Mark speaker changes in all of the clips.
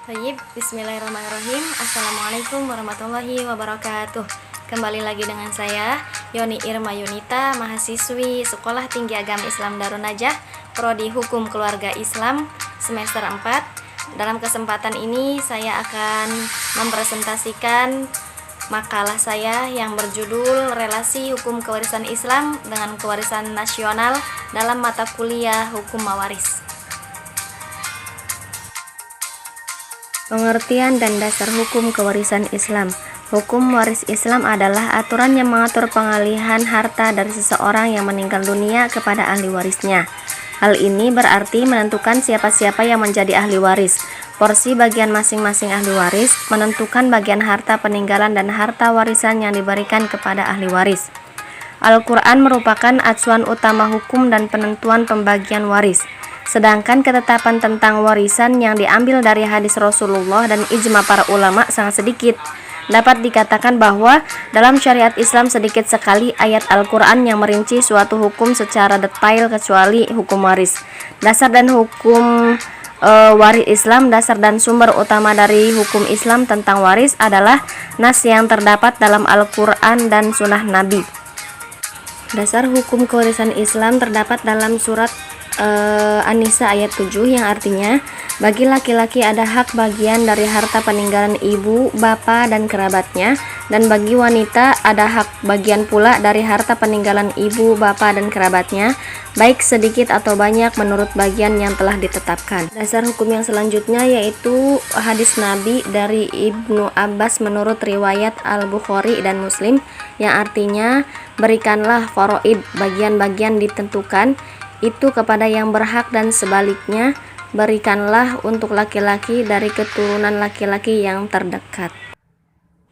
Speaker 1: Baik, bismillahirrahmanirrahim. Assalamualaikum warahmatullahi wabarakatuh. Kembali lagi dengan saya, Yoni Irma Yunita, mahasiswi Sekolah Tinggi Agama Islam Darun Najah, Prodi Hukum Keluarga Islam, semester 4. Dalam kesempatan ini, saya akan mempresentasikan makalah saya yang berjudul Relasi Hukum Kewarisan Islam dengan Kewarisan Nasional dalam mata kuliah Hukum Mawaris. Pengertian dan dasar hukum kewarisan Islam. Hukum waris Islam adalah aturan yang mengatur pengalihan harta dari seseorang yang meninggal dunia kepada ahli warisnya. Hal ini berarti menentukan siapa-siapa yang menjadi ahli waris. Porsi bagian masing-masing ahli waris menentukan bagian harta peninggalan dan harta warisan yang diberikan kepada ahli waris. Al-Quran merupakan acuan utama hukum dan penentuan pembagian waris. Sedangkan ketetapan tentang warisan yang diambil dari hadis Rasulullah dan ijma para ulama sangat sedikit. Dapat dikatakan bahwa dalam syariat Islam sedikit sekali ayat Al-Quran yang merinci suatu hukum secara detail kecuali hukum waris. Dasar dan hukum waris Islam, dasar dan sumber utama dari hukum Islam tentang waris adalah nas yang terdapat dalam Al-Quran dan sunnah Nabi. Dasar hukum kewarisan Islam terdapat dalam surat An-Nisa ayat 7 yang artinya bagi laki-laki ada hak bagian dari harta peninggalan ibu, bapa, dan kerabatnya, dan bagi wanita ada hak bagian pula dari harta peninggalan ibu, bapa, dan kerabatnya, baik sedikit atau banyak menurut bagian yang telah ditetapkan. Dasar hukum yang selanjutnya yaitu hadis Nabi dari Ibnu Abbas menurut riwayat Al-Bukhari dan Muslim yang artinya berikanlah faraid, bagian-bagian ditentukan itu kepada yang berhak dan sebaliknya berikanlah untuk laki-laki dari keturunan laki-laki yang terdekat.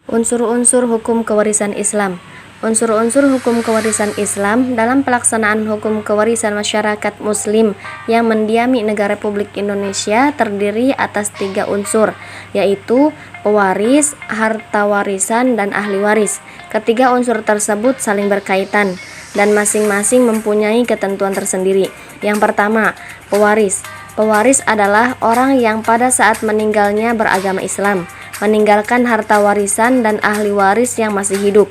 Speaker 1: Unsur-unsur hukum kewarisan Islam. Unsur-unsur hukum kewarisan Islam dalam pelaksanaan hukum kewarisan masyarakat muslim yang mendiami negara Republik Indonesia terdiri atas 3 unsur, yaitu pewaris, harta warisan, dan ahli waris. Ketiga unsur tersebut saling berkaitan dan masing-masing mempunyai ketentuan tersendiri. Yang pertama, pewaris. Pewaris adalah orang yang pada saat meninggalnya beragama Islam, meninggalkan harta warisan dan ahli waris yang masih hidup.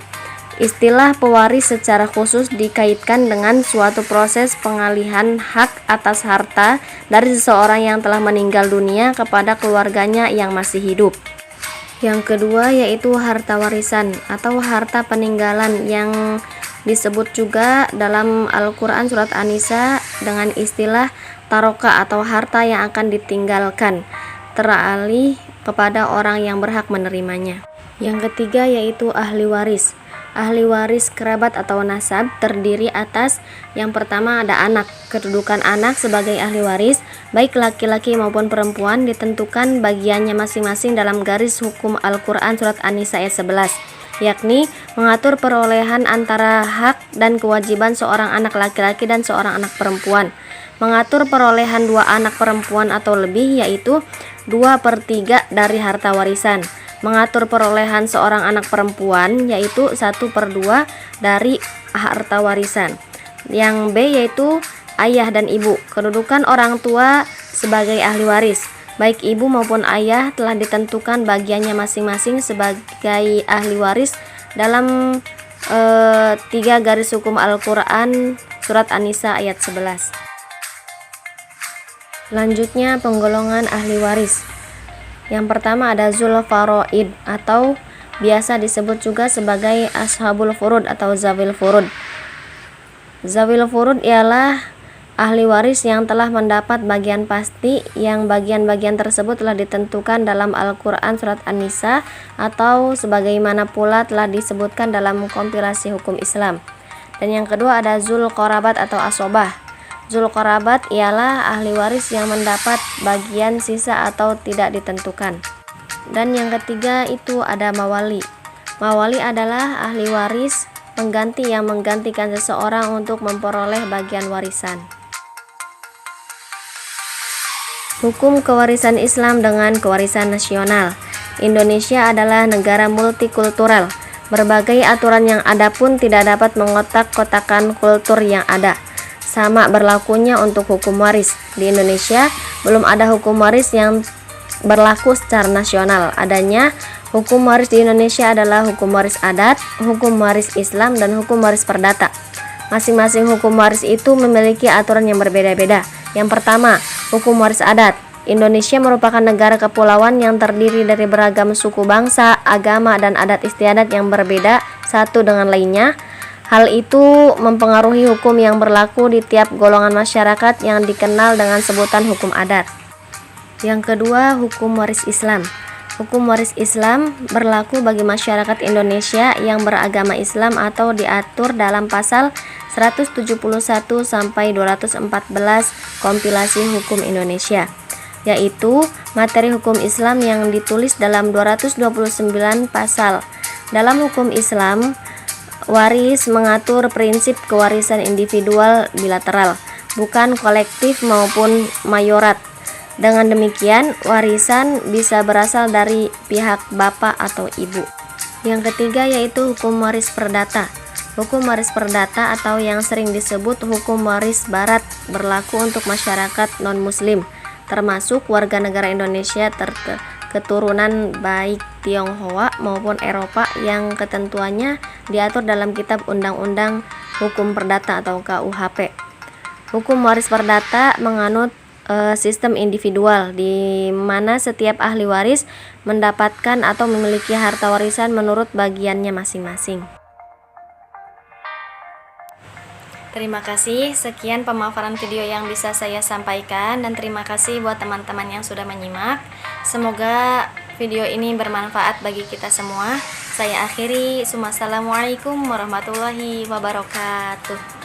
Speaker 1: Istilah pewaris secara khusus dikaitkan dengan suatu proses pengalihan hak atas harta dari seseorang yang telah meninggal dunia kepada keluarganya yang masih hidup. Yang kedua yaitu harta warisan atau harta peninggalan yang disebut juga dalam Al-Quran surat An-Nisa dengan istilah taroka atau harta yang akan ditinggalkan teralih kepada orang yang berhak menerimanya. Yang ketiga yaitu ahli waris. Ahli waris kerabat atau nasab terdiri atas yang pertama ada anak. Kedudukan anak sebagai ahli waris baik laki-laki maupun perempuan ditentukan bagiannya masing-masing dalam garis hukum Al-Quran surat An-Nisa ayat 11, yakni mengatur perolehan antara hak dan kewajiban seorang anak laki-laki dan seorang anak perempuan. Mengatur perolehan 2 anak perempuan atau lebih yaitu 2/3 dari harta warisan. Mengatur perolehan seorang anak perempuan yaitu 1/2 dari harta warisan. Yang B yaitu ayah dan ibu. Kedudukan orang tua sebagai ahli waris baik ibu maupun ayah telah ditentukan bagiannya masing-masing sebagai ahli waris dalam 3 garis hukum Al-Quran surat An-Nisa ayat 11. Selanjutnya penggolongan ahli waris. Yang pertama ada zul faraid atau biasa disebut juga sebagai ashabul furud atau zawil furud. Zawil furud ialah ahli waris yang telah mendapat bagian pasti yang bagian-bagian tersebut telah ditentukan dalam Al-Quran surat An-Nisa atau sebagaimana pula telah disebutkan dalam kompilasi hukum Islam. Dan yang kedua ada zul qorabat atau asobah. Zul qorabat ialah ahli waris yang mendapat bagian sisa atau tidak ditentukan. Dan yang ketiga itu ada mawali. Mawali adalah ahli waris pengganti yang menggantikan seseorang untuk memperoleh bagian warisan. Hukum kewarisan Islam dengan kewarisan nasional. Indonesia adalah negara multikultural. Berbagai aturan yang ada pun tidak dapat mengotak-kotakan kultur yang ada. Sama berlakunya untuk hukum waris. Di Indonesia belum ada hukum waris yang berlaku secara nasional. Adanya hukum waris di Indonesia adalah hukum waris adat, hukum waris Islam, dan hukum waris perdata. Masing-masing hukum waris itu memiliki aturan yang berbeda-beda. Yang pertama, hukum waris adat. Indonesia merupakan negara kepulauan yang terdiri dari beragam suku bangsa, agama, dan adat istiadat yang berbeda satu dengan lainnya. Hal itu mempengaruhi hukum yang berlaku di tiap golongan masyarakat yang dikenal dengan sebutan hukum adat. Yang kedua, hukum waris Islam. Hukum waris Islam berlaku bagi masyarakat Indonesia yang beragama Islam atau diatur dalam pasal 171 sampai 214 Kompilasi Hukum Indonesia, yaitu materi hukum Islam yang ditulis dalam 229 pasal. Dalam hukum Islam, waris mengatur prinsip kewarisan individual bilateral, bukan kolektif maupun mayorat. Dengan demikian, warisan bisa berasal dari pihak bapak atau ibu. Yang ketiga yaitu hukum waris perdata. Hukum waris perdata atau yang sering disebut hukum waris barat berlaku untuk masyarakat non-muslim, termasuk warga negara Indonesia keturunan baik Tionghoa maupun Eropa yang ketentuannya diatur dalam Kitab Undang-Undang Hukum Perdata atau KUHP. Hukum waris perdata menganut sistem individual di mana setiap ahli waris mendapatkan atau memiliki harta warisan menurut bagiannya masing-masing. Terima kasih, sekian pemaparan video yang bisa saya sampaikan, dan terima kasih buat teman-teman yang sudah menyimak. Semoga video ini bermanfaat bagi kita semua. Saya akhiri, wassalamualaikum warahmatullahi wabarakatuh.